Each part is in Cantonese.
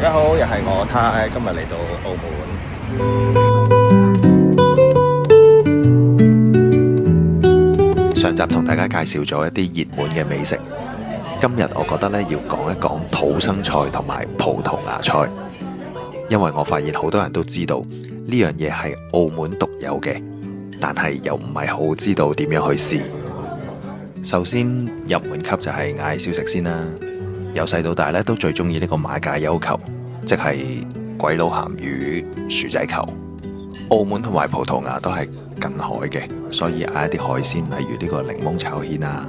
大家好，又係我泰，今日嚟到澳門。上集同大家介紹咗一啲熱門嘅美食，今日我覺得咧要講一講土生菜同埋葡萄牙菜，因為我發現好多人都知道呢樣嘢係澳門獨有嘅，但係又唔係好知道點樣去試。首先入門級就係嗌小食先啦。由細到大咧都最中意呢個馬介休球，即係鬼佬鹹魚薯仔球。澳門同埋葡萄牙都係近海嘅，所以嗌一啲海鮮，例如呢個檸檬炒蜆啊、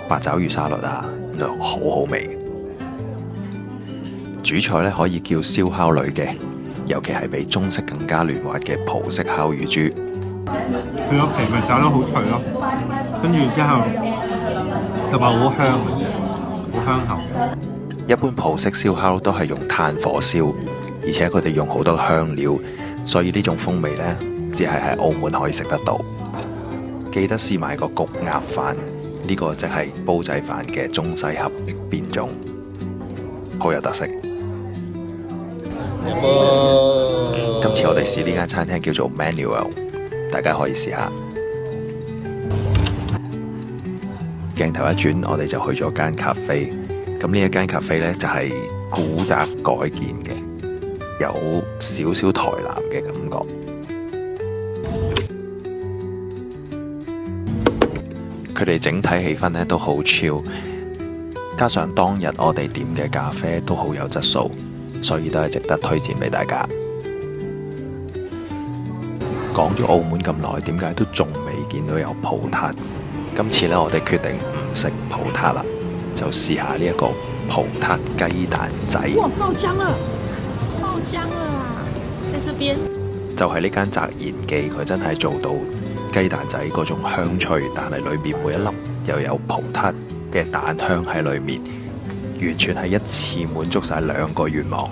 八爪魚沙律啊，就好好味。主菜咧可以叫燒烤類嘅，尤其係比中式更加嫩滑嘅葡式烤乳豬。佢個皮咪炸得好脆咯，跟住之後同埋好香，好香口。一般葡式燒烤都係用炭火燒，而且佢哋用好多香料，所以呢種風味呢，只係喺澳門可以食得到。記得試埋個焗鴨飯，呢個即係煲仔飯嘅中西合璧變種，好有特色。今次我哋試呢間餐廳叫做 Manuel， 大家可以試下。鏡頭一轉，我哋就去咗間咖啡。咁呢一間咖啡呢，就係古宅改建嘅，有少少台南嘅感覺。佢哋整體氣氛呢都好 chill，加上當日我哋點嘅咖啡都好有質素，所以都係值得推薦俾大家。講咗澳門咁耐，點解都仲未見到有葡撻？今次呢，我哋決定唔食葡撻啦。就試下呢一個葡撻雞蛋仔。哇，爆漿啦！爆漿啦！在這邊就係呢間澤賢記，佢真係做到雞蛋仔嗰種香脆，但係裏面每一粒又有葡撻嘅蛋香喺裏面，完全係一次滿足晒兩個願望。